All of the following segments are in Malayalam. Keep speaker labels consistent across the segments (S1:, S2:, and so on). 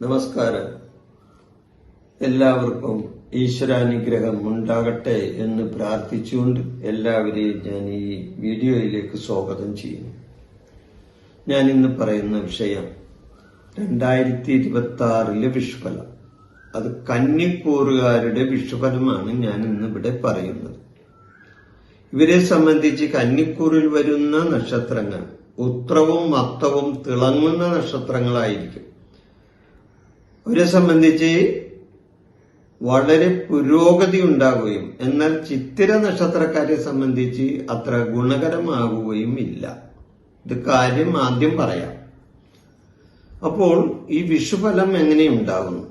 S1: നമസ്കാരം. എല്ലാവർക്കും ഈശ്വരാനുഗ്രഹം ഉണ്ടാകട്ടെ എന്ന് പ്രാർത്ഥിച്ചുകൊണ്ട് എല്ലാവരെയും ഞാൻ ഈ വീഡിയോയിലേക്ക് സ്വാഗതം ചെയ്യുന്നു. ഞാൻ ഇന്ന് പറയുന്ന വിഷയം 2026 വിഷുഫലം. അത് കന്നിക്കൂറുകാരുടെ വിഷുഫലമാണ് ഞാൻ ഇന്നിവിടെ പറയുന്നത്. ഇവരെ സംബന്ധിച്ച് കന്നിക്കൂറിൽ വരുന്ന നക്ഷത്രങ്ങൾ ഉത്രവും മത്തവും തിളങ്ങുന്ന നക്ഷത്രങ്ങളായിരിക്കും. അവരെ സംബന്ധിച്ച് വളരെ പുരോഗതി ഉണ്ടാവുകയും എന്നാൽ ചിത്തിര നക്ഷത്രക്കാരെ സംബന്ധിച്ച് അത്ര ഗുണകരമാകുകയും ഇല്ല. ഇത് കാര്യം ആദ്യം പറയാം. അപ്പോൾ ഈ വിഷുഫലം എങ്ങനെയുണ്ടാകുന്നു?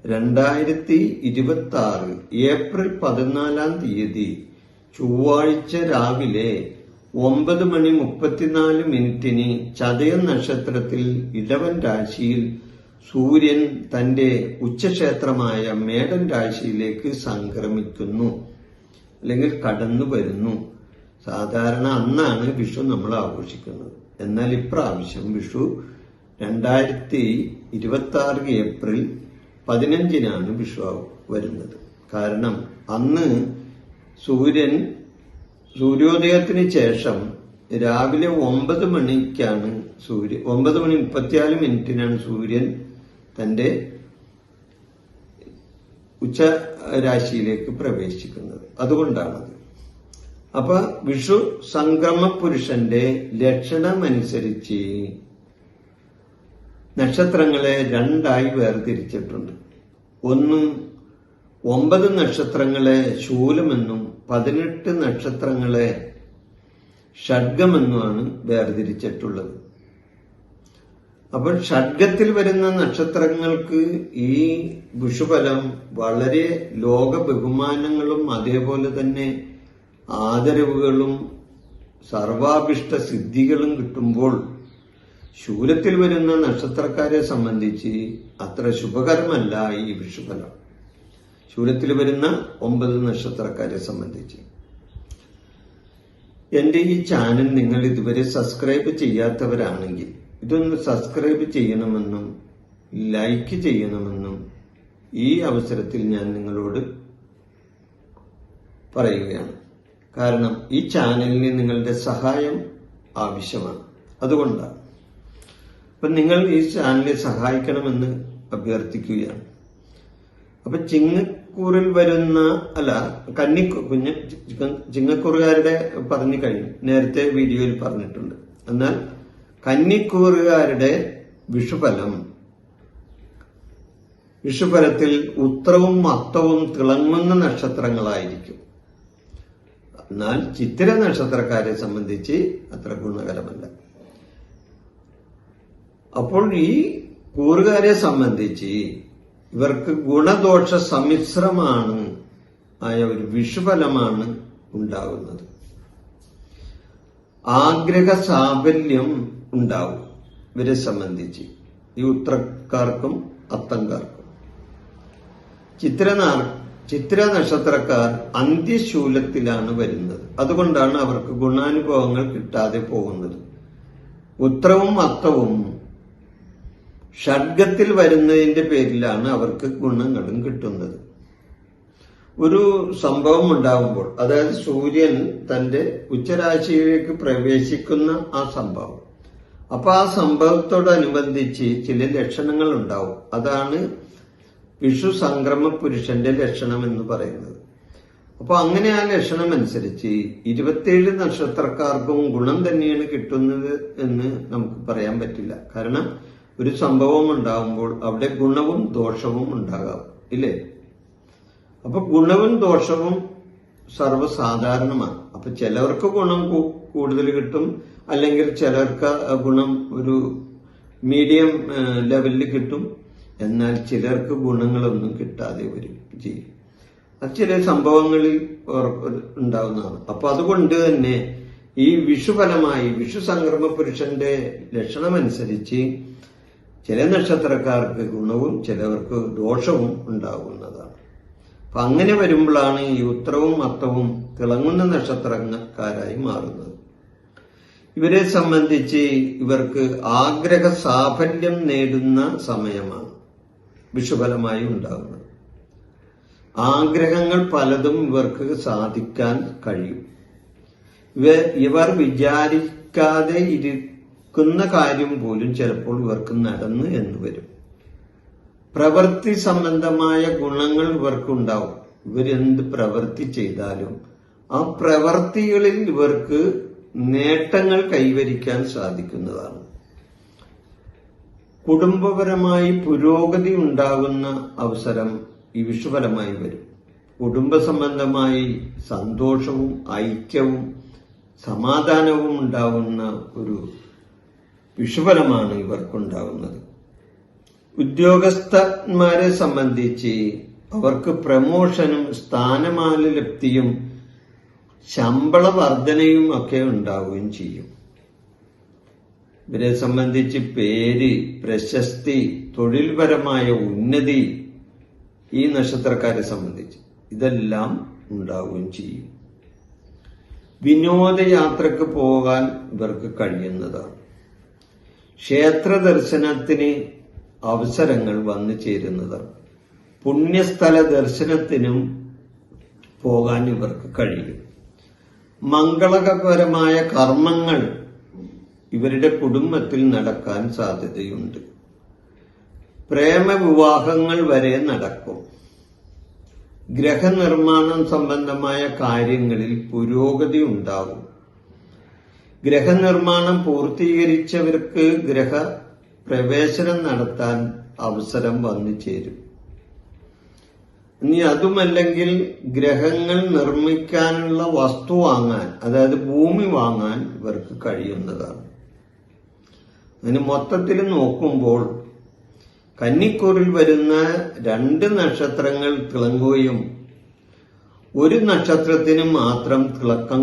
S1: 2026 ഏപ്രിൽ 14 ചൊവ്വാഴ്ച രാവിലെ 9:34 ചതയം നക്ഷത്രത്തിൽ ഇടവൻ രാശിയിൽ സൂര്യൻ തന്റെ ഉച്ചക്ഷേത്രമായ മേടൻ രാശിയിലേക്ക് സംക്രമിക്കുന്നു, അല്ലെങ്കിൽ കടന്നു വരുന്നു. സാധാരണ അന്നാണ് വിഷു നമ്മൾ ആഘോഷിക്കുന്നത്. എന്നാൽ ഇപ്രാവശ്യം വിഷു 2026 ഏപ്രിൽ 15 വിഷു വരുന്നത്. കാരണം അന്ന് സൂര്യോദയത്തിന് ശേഷം രാവിലെ 9 മണിക്കാണ് 9:34 സൂര്യൻ തന്റെ ഉച്ച രാശിയിലേക്ക് പ്രവേശിക്കുന്നത്. അതുകൊണ്ടാണത്. അപ്പൊ വിഷു സംക്രമ പുരുഷന്റെ ലക്ഷണമനുസരിച്ച് നക്ഷത്രങ്ങളെ രണ്ടായി വേർതിരിച്ചിട്ടുണ്ട്. ഒന്ന് 9 നക്ഷത്രങ്ങളെ ശൂലമെന്നും 18 നക്ഷത്രങ്ങളെ ഷഡ്ഗമെന്നുമാണ് വേർതിരിച്ചിട്ടുള്ളത്. അപ്പോൾ ഷഡ്ഗത്തിൽ വരുന്ന നക്ഷത്രങ്ങൾക്ക് ഈ വിഷുഫലം വളരെ ലോക ബഹുമാനങ്ങളും അതേപോലെ തന്നെ ആദരവുകളും സർവാഭിഷ്ട സിദ്ധികളും കിട്ടുമ്പോൾ ശൂലത്തിൽ വരുന്ന നക്ഷത്രക്കാരെ സംബന്ധിച്ച് അത്ര ശുഭകരമല്ല ഈ വിഷുഫലം. ശൂലത്തിൽ വരുന്ന 9 നക്ഷത്രക്കാരെ സംബന്ധിച്ച്. എന്റെ ഈ ചാനൽ നിങ്ങൾ ഇതുവരെ സബ്സ്ക്രൈബ് ചെയ്യാത്തവരാണെങ്കിൽ ഇതൊന്ന് സബ്സ്ക്രൈബ് ചെയ്യണമെന്നും ലൈക്ക് ചെയ്യണമെന്നും ഈ അവസരത്തിൽ ഞാൻ നിങ്ങളോട് പറയുകയാണ്. കാരണം ഈ ചാനലിന് നിങ്ങളുടെ സഹായം ആവശ്യമാണ്. അതുകൊണ്ടാണ്. അപ്പൊ നിങ്ങൾ ഈ ചാനലിനെ സഹായിക്കണമെന്ന് അഭ്യർത്ഥിക്കുകയാണ്. അപ്പൊ ചിങ്ങക്കൂറിൽ വരുന്ന ചിങ്ങക്കൂറുകാരുടെ പറഞ്ഞു കഴിഞ്ഞു, നേരത്തെ വീഡിയോയിൽ പറഞ്ഞിട്ടുണ്ട്. എന്നാൽ കന്നിക്കൂറുകാരുടെ വിഷുഫലത്തിൽ ഉത്രവും മത്തവും തിളങ്ങുന്ന നക്ഷത്രങ്ങളായിരിക്കും. എന്നാൽ ചിത്തിര നക്ഷത്രക്കാരെ സംബന്ധിച്ച് അത്ര ഗുണകരമല്ല. അപ്പോൾ ഈ കൂറുകാരെ സംബന്ധിച്ച് ഇവർക്ക് ഗുണദോഷ സമ്മിശ്രമാണ് ആയ ഒരു വിഷുഫലമാണ് ഉണ്ടാകുന്നത്. ആഗ്രഹ സാഫല്യം ഉണ്ടാവും ഇവരെ സംബന്ധിച്ച്, ഈ ഉത്രക്കാർക്കും അത്തംകാർക്കും. ചിത്ര നക്ഷത്രക്കാർ അന്ത്യശൂലത്തിലാണ് വരുന്നത്. അതുകൊണ്ടാണ് അവർക്ക് ഗുണാനുഭവങ്ങൾ കിട്ടാതെ പോകുന്നത്. ഉത്രവും അത്തവും ഷഡ്ഗത്തിൽ വരുന്നതിന്റെ പേരിലാണ് അവർക്ക് ഗുണങ്ങളും കിട്ടുന്നത്. ഒരു സംഭവം ഉണ്ടാകുമ്പോൾ, അതായത് സൂര്യൻ തന്റെ ഉച്ചരാശിയിലേക്ക് പ്രവേശിക്കുന്ന ആ സംഭവം, അപ്പൊ ആ സംഭവത്തോടനുബന്ധിച്ച് ചില ലക്ഷണങ്ങൾ ഉണ്ടാവും. അതാണ് വിഷു സംക്രമ പുരുഷന്റെ ലക്ഷണം എന്ന് പറയുന്നത്. അപ്പൊ അങ്ങനെ ആ ലക്ഷണം അനുസരിച്ച് 27 നക്ഷത്രക്കാർക്കും ഗുണം തന്നെയാണ് കിട്ടുന്നത് എന്ന് നമുക്ക് പറയാൻ പറ്റില്ല. കാരണം ഒരു സംഭവം ഉണ്ടാകുമ്പോൾ അവിടെ ഗുണവും ദോഷവും ഉണ്ടാകാം, ഇല്ലേ? അപ്പൊ ഗുണവും ദോഷവും സർവ്വസാധാരണമാണ്. അപ്പൊ ചിലവർക്ക് ഗുണം കൂടുതൽ കിട്ടും, അല്ലെങ്കിൽ ചിലർക്ക് ഗുണം ഒരു മീഡിയം ലെവലിൽ കിട്ടും. എന്നാൽ ചിലർക്ക് ഗുണങ്ങളൊന്നും കിട്ടാതെ വരും ചെയ്യും. അത് ചില സംഭവങ്ങളിൽ ഉണ്ടാകുന്നതാണ്. അപ്പൊ അതുകൊണ്ട് തന്നെ ഈ വിഷുഫലമായി വിഷു സംക്രമ പുരുഷന്റെ ലക്ഷണമനുസരിച്ച് ചില നക്ഷത്രക്കാർക്ക് ഗുണവും ചിലവർക്ക് ദോഷവും ഉണ്ടാകുന്നതാണ്. അപ്പൊ അങ്ങനെ വരുമ്പോഴാണ് ഈ ഉത്രവും അത്തവും തിളങ്ങുന്ന നക്ഷത്രക്കാരായി മാറുന്നത്. ഇവരെ സംബന്ധിച്ച് ഇവർക്ക് ആഗ്രഹ സാഫല്യം നേടുന്ന സമയമാണ് വിഷുഫലമായി ഉണ്ടാകുന്നത്. ആഗ്രഹങ്ങൾ പലതും ഇവർക്ക് സാധിക്കാൻ കഴിയും. ഇവർ വിചാരിക്കാതെ ഇരിക്കുന്ന കാര്യം പോലും ചിലപ്പോൾ ഇവർക്ക് നടന്ന് എന്ന് വരും. പ്രവൃത്തി സംബന്ധമായ ഗുണങ്ങൾ ഇവർക്കുണ്ടാവും. ഇവരെന്ത് പ്രവൃത്തി ചെയ്താലും ആ പ്രവൃത്തികളിൽ ഇവർക്ക് നേട്ടങ്ങൾ കൈവരിക്കാൻ സാധിക്കുന്നതാണ്. കുടുംബപരമായി പുരോഗതി ഉണ്ടാകുന്ന അവസരം ഈ വിഷുഫലമായി വരും. കുടുംബ സംബന്ധമായി സന്തോഷവും ഐക്യവും സമാധാനവും ഉണ്ടാകുന്ന ഒരു വിഷുഫലമാണ് ഇവർക്കുണ്ടാകുന്നത്. ഉദ്യോഗസ്ഥന്മാരെ സംബന്ധിച്ച് അവർക്ക് പ്രമോഷനും സ്ഥാനമാനലബ്ധിയും ശമ്പള വർധനയും ഒക്കെ ഉണ്ടാവുകയും ചെയ്യും. ഇവരെ സംബന്ധിച്ച് പേര്, പ്രശസ്തി, തൊഴിൽപരമായ ഉന്നതി ഈ നക്ഷത്രക്കാരെ സംബന്ധിച്ച് ഇതെല്ലാം ഉണ്ടാവുകയും ചെയ്യും. വിനോദയാത്രക്ക് പോകാൻ ഇവർക്ക് കഴിയുന്നതാണ്. ക്ഷേത്ര ദർശനത്തിന് അവസരങ്ങൾ വന്നു ചേരുന്നതാണ്. പുണ്യസ്ഥല ദർശനത്തിനും പോകാൻ ഇവർക്ക് കഴിയും. മംഗളകരമായ കർമ്മങ്ങൾ ഇവരുടെ കുടുംബത്തിൽ നടക്കാൻ സാധ്യതയുണ്ട്. പ്രേമവിവാഹങ്ങൾ വരെ നടക്കും. ഗ്രഹനിർമ്മാണം സംബന്ധമായ കാര്യങ്ങളിൽ പുരോഗതി ഉണ്ടാകും. ഗ്രഹനിർമ്മാണം പൂർത്തീകരിച്ചവർക്ക് പ്രവേശനം നടത്താൻ അവസരം വന്നു ചേരും. ഇനി അതുമല്ലെങ്കിൽ ഗ്രഹങ്ങൾ നിർമ്മിക്കാനുള്ള വസ്തു വാങ്ങാൻ, അതായത് ഭൂമി വാങ്ങാൻ ഇവർക്ക് കഴിയുന്നതാണ്. അതിന് മൊത്തത്തിൽ നോക്കുമ്പോൾ കന്നിക്കൂറിൽ വരുന്ന 2 നക്ഷത്രങ്ങൾ തിളങ്ങുകയും ഒരു നക്ഷത്രത്തിന് മാത്രം തിളക്കം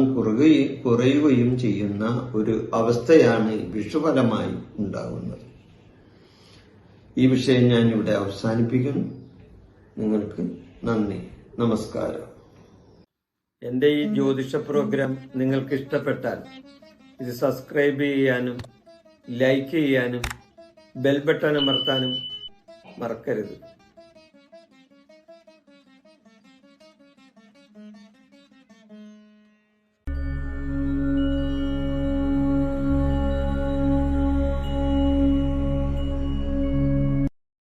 S1: കുറയുകയും ചെയ്യുന്ന ഒരു അവസ്ഥയാണ് വിഷുഫലമായി ഉണ്ടാകുന്നത്. ഈ വിഷയം ഞാൻ ഇവിടെ അവസാനിപ്പിക്കുന്നു. നിങ്ങൾക്ക് നന്ദി, നമസ്കാരം. എൻ്റെ ഈ ജ്യോതിഷ പ്രോഗ്രാം നിങ്ങൾക്ക് ഇഷ്ടപ്പെട്ടാൽ ഇത് സബ്സ്ക്രൈബ് ചെയ്യാനും ലൈക്ക് ചെയ്യാനും ബെൽ ബട്ടൺ അമർത്താനും മറക്കരുത്.